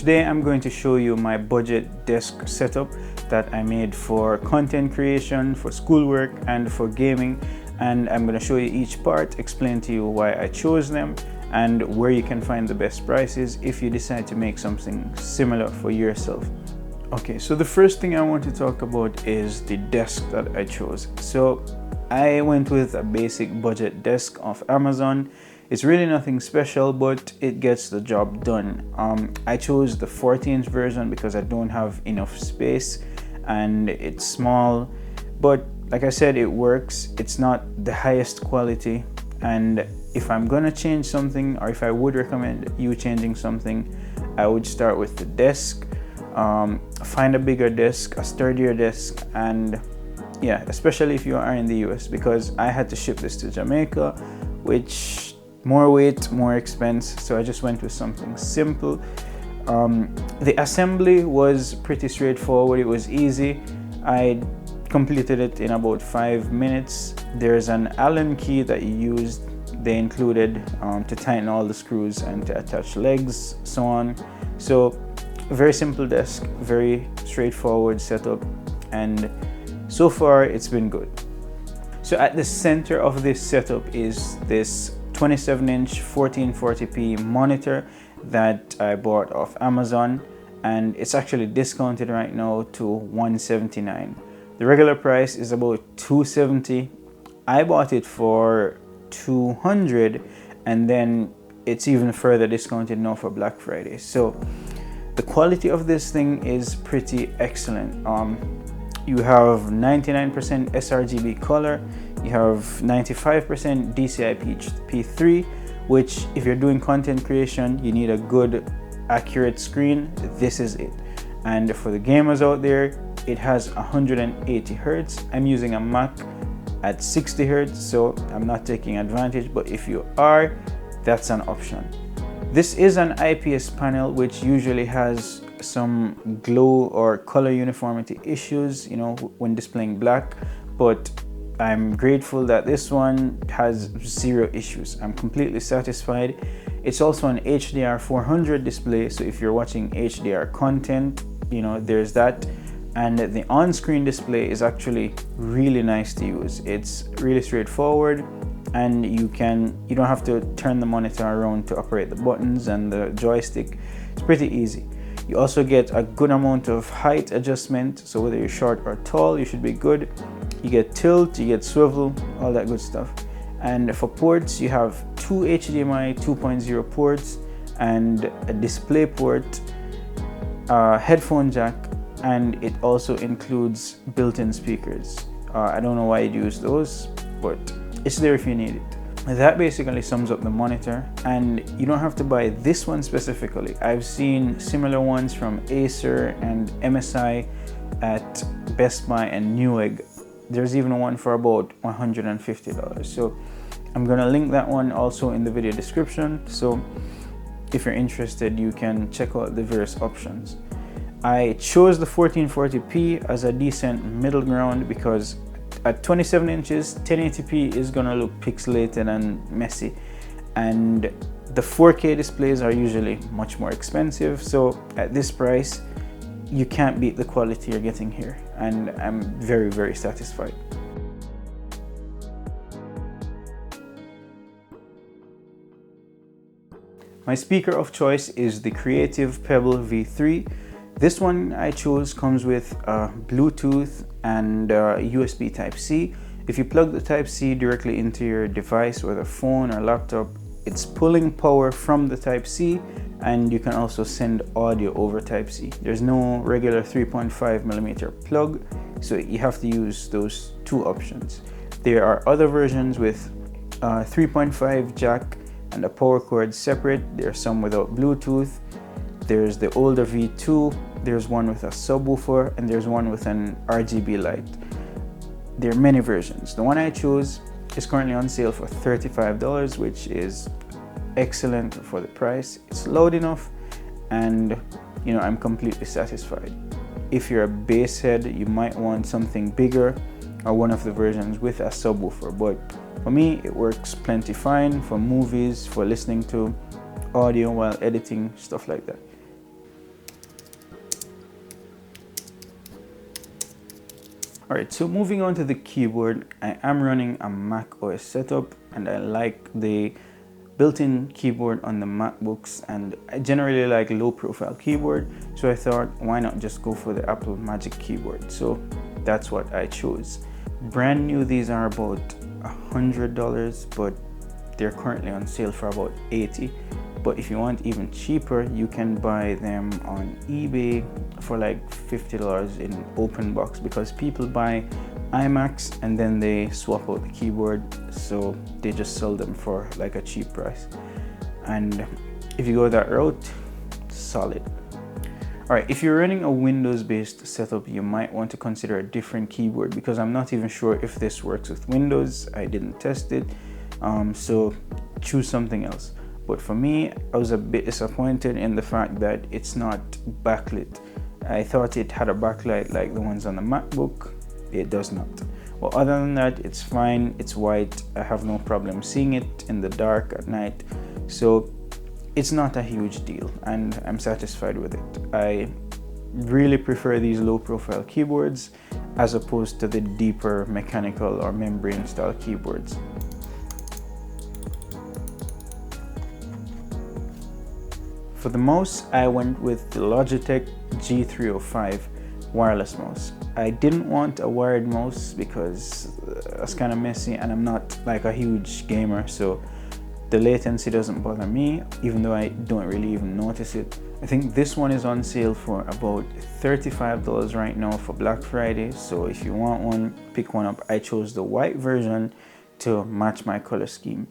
Today I'm going to show you my budget desk setup that I made for content creation, for schoolwork, and for gaming. And I'm going to show you each part, explain to you why I chose them, and where you can find the best prices if you decide to make something similar for yourself. Okay, so the first thing I want to talk about is the desk that I chose. So I went with a basic budget desk off Amazon. It's really nothing special, but it gets the job done. I chose the 14-inch version because I don't have enough space and it's small, but like I said, it works. It's not the highest quality, and if I'm gonna change something, or if I would recommend you changing something, I would start with the desk. Find a bigger desk, a sturdier desk, and yeah, especially if you are in the US, because I had to ship this to Jamaica, which more weight, more expense, so I just went with something simple. The assembly was pretty straightforward. It was easy. I completed it in about 5 minutes. There's an Allen key that you used. They included to tighten all the screws and to attach legs, so on. So very simple desk, very straightforward setup, and so far it's been good. So at the center of this setup is this 27-inch 1440p monitor that I bought off Amazon, and it's actually discounted right now to $179. The regular price is about $270. I bought it for $200, and then it's even further discounted now for Black Friday. So the quality of this thing is pretty excellent. You have 99% sRGB color, you have 95% DCI-P3, which if you're doing content creation, you need a good, accurate screen. This is it. And for the gamers out there, it has 180 Hertz. I'm using a Mac at 60 Hertz, so I'm not taking advantage, but if you are, that's an option. This is an IPS panel, which usually has some glow or color uniformity issues, you know, when displaying black, but I'm grateful that this one has zero issues. I'm completely satisfied. It's also an HDR 400 display, so if you're watching HDR content, you know, there's that. And the on-screen display is actually really nice to use. It's really straightforward, and you don't have to turn the monitor around to operate the buttons and the joystick. It's pretty easy. You also get a good amount of height adjustment, so whether you're short or tall, you should be good. You get tilt, you get swivel, all that good stuff. And for ports, you have two HDMI 2.0 ports and a display port, a headphone jack, and it also includes built-in speakers. I don't know why you'd use those, but it's there if you need it. That basically sums up the monitor, and you don't have to buy this one specifically. I've seen similar ones from Acer and MSI at Best Buy and Newegg. There's even one for about $150. So I'm gonna link that one also in the video description. So if you're interested, you can check out the various options. I chose the 1440p as a decent middle ground because at 27 inches, 1080p is gonna look pixelated and messy, and the 4K displays are usually much more expensive. So at this price, you can't beat the quality you're getting here, and I'm very, very satisfied. My speaker of choice is the Creative Pebble V3. This one I chose comes with Bluetooth and USB Type-C. If you plug the Type-C directly into your device, whether phone or laptop, it's pulling power from the Type-C, and you can also send audio over Type-C. There's no regular 3.5mm plug, so you have to use those two options. There are other versions with 3.5 jack and a power cord separate. There's some without Bluetooth. There's the older V2, there's one with a subwoofer, and there's one with an RGB light. There are many versions. The one I chose is currently on sale for $35, which is excellent for the price. It's loud enough, and you know, I'm completely satisfied. If you're a bass head, you might want something bigger or one of the versions with a subwoofer, but for me it works plenty fine for movies, for listening to audio while editing, stuff like that. Alright, so moving on to the keyboard, I am running a Mac OS setup and I like the built-in keyboard on the MacBooks, and I generally like low profile keyboard, so I thought why not just go for the Apple Magic Keyboard. So that's what I chose. Brand new, these are about $100, but they're currently on sale for about $80. But if you want even cheaper, you can buy them on eBay for like $50 in open box, because people buy iMacs and then they swap out the keyboard, so they just sell them for like a cheap price. And if you go that route, solid. Alright, if you're running a Windows based setup, you might want to consider a different keyboard, because I'm not even sure if this works with Windows. I didn't test it, so choose something else. But for me, I was a bit disappointed in the fact that it's not backlit. I thought it had a backlight like the ones on the MacBook. It does not. Well, other than that, it's fine. It's white. I have no problem seeing it in the dark at night. So it's not a huge deal and I'm satisfied with it. I really prefer these low profile keyboards as opposed to the deeper mechanical or membrane style keyboards. For the mouse, I went with the Logitech G305 wireless mouse. I didn't want a wired mouse because it's kind of messy and I'm not like a huge gamer, so the latency doesn't bother me, even though I don't really even notice it. I think this one is on sale for about $35 right now for Black Friday, so if you want one, pick one up. I chose the white version to match my color scheme.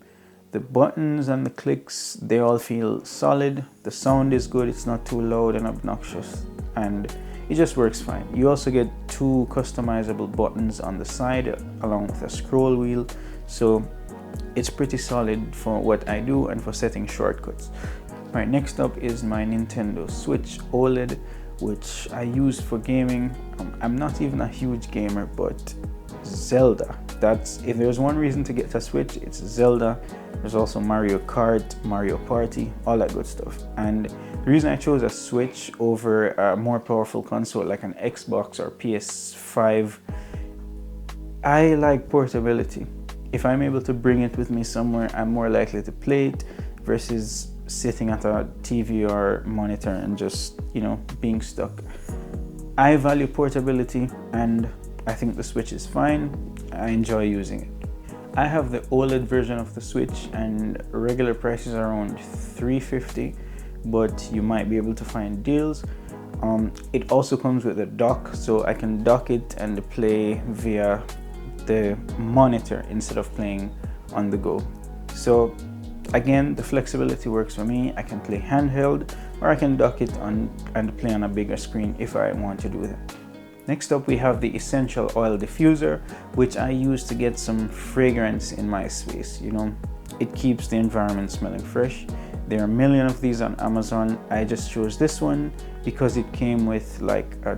The buttons and the clicks, they all feel solid. The sound is good, it's not too loud and obnoxious, and it just works fine. You also get 2 customizable buttons on the side along with a scroll wheel, so it's pretty solid for what I do and for setting shortcuts. Alright, next up is my Nintendo Switch OLED, which I use for gaming. I'm not even a huge gamer, but Zelda, that's, if there's one reason to get a Switch, it's Zelda. There's also Mario Kart, Mario Party, all that good stuff. And the reason I chose a Switch over a more powerful console like an Xbox or PS5, I like portability. If I'm able to bring it with me somewhere, I'm more likely to play it versus sitting at a TV or monitor and just, you know, being stuck. I value portability and I think the Switch is fine. I enjoy using it. I have the OLED version of the Switch and regular prices are around $350, but you might be able to find deals. It also comes with a dock, so I can dock it and play via the monitor instead of playing on the go. So again, the flexibility works for me. I can play handheld or I can dock it on and play on a bigger screen if I want to do that. Next up, we have the Essential Oil Diffuser, which I use to get some fragrance in my space. You know, it keeps the environment smelling fresh. There are a million of these on Amazon. I just chose this one because it came with like I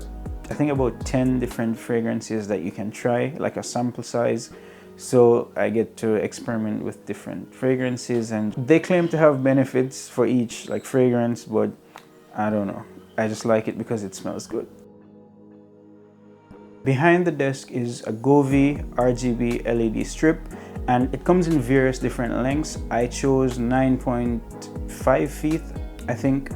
think about 10 different fragrances that you can try, like a sample size. So I get to experiment with different fragrances and they claim to have benefits for each like fragrance, but I don't know. I just like it because it smells good. Behind the desk is a Govee RGB LED strip and it comes in various different lengths. I chose 9.5 feet, I think.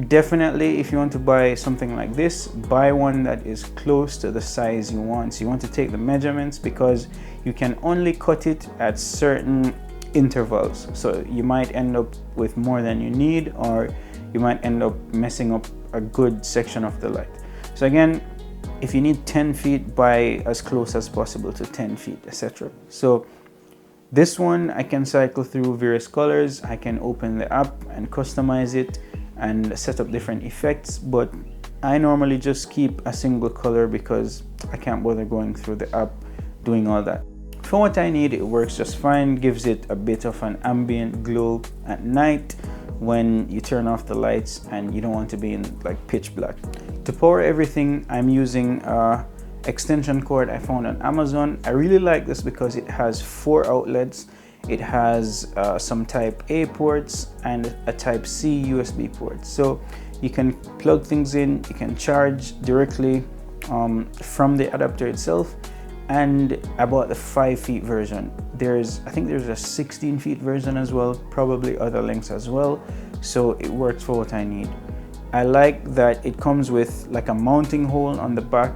Definitely, if you want to buy something like this, buy one that is close to the size you want. So you want to take the measurements because you can only cut it at certain intervals. So you might end up with more than you need, or you might end up messing up a good section of the light. So again, if you need 10 feet, buy as close as possible to 10 feet, etc. So this one, I can cycle through various colors. I can open the app and customize it and set up different effects, but I normally just keep a single color because I can't bother going through the app doing all that. For what I need, it works just fine. Gives it a bit of an ambient glow at night when you turn off the lights and you don't want to be in like pitch black. To power everything, I'm using a extension cord I found on Amazon. I really like this because it has 4 outlets. It has some type A ports and a type C USB port. So you can plug things in, you can charge directly from the adapter itself, and I bought the 5 feet version. I think there's a 16 feet version as well, probably other lengths as well, so it works for what I need. I like that it comes with like a mounting hole on the back,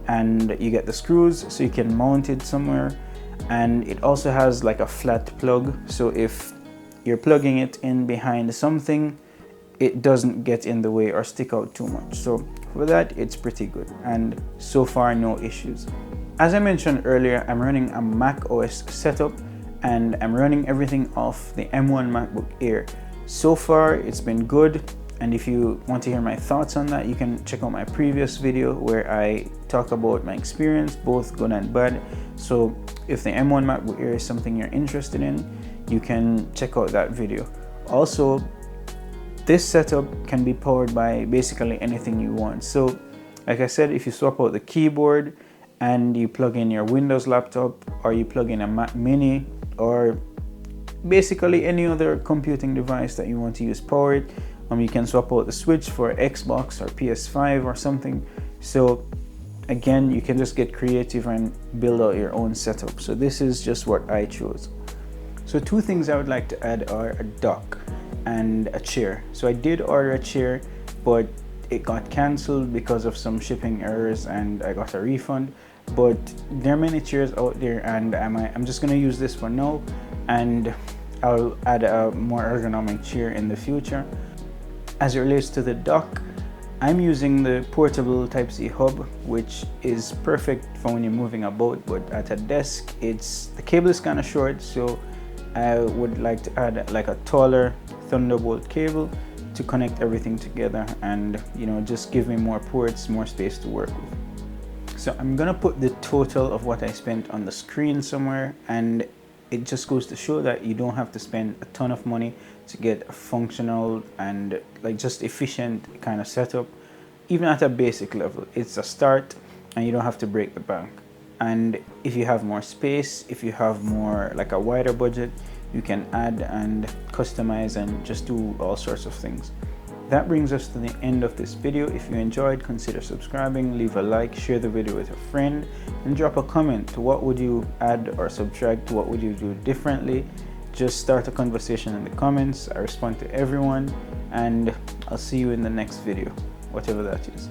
and you get the screws so you can mount it somewhere, and it also has like a flat plug, so if you're plugging it in behind something, it doesn't get in the way or stick out too much. So for that, it's pretty good, and so far no issues. As I mentioned earlier, I'm running a Mac OS setup, and I'm running everything off the M1 MacBook Air. So far it's been good, and if you want to hear my thoughts on that, you can check out my previous video where I talk about my experience, both good and bad. So if the M1 MacBook Air is something you're interested in, you can check out that video. Also, this setup can be powered by basically anything you want. So like I said, if you swap out the keyboard and you plug in your Windows laptop, or you plug in a Mac Mini, or basically any other computing device that you want to use power it, you can swap out the switch for Xbox or PS5 or something. So again, you can just get creative and build out your own setup. So this is just what I chose. So 2 things I would like to add are a dock and a chair. So I did order a chair, but it got cancelled because of some shipping errors, and I got a refund. But there are many chairs out there, and I'm just going to use this for now, and I'll add a more ergonomic chair in the future. As it relates to the dock, I'm using the portable Type-C hub, which is perfect for when you're moving about, but at a desk, the cable is kind of short, so I would like to add like a taller Thunderbolt cable to connect everything together, and just give me more ports, more space to work with. So I'm gonna put the total of what I spent on the screen somewhere, and it just goes to show that you don't have to spend a ton of money to get a functional and like just efficient kind of setup. Even at a basic level, it's a start, and you don't have to break the bank. And if you have more space, if you have more like a wider budget, you can add and customize and just do all sorts of things. That brings us to the end of this video. If you enjoyed, consider subscribing, leave a like, share the video with a friend, and drop a comment. What would you add or subtract? What would you do differently? Just start a conversation in the comments. I respond to everyone, and I'll see you in the next video, whatever that is.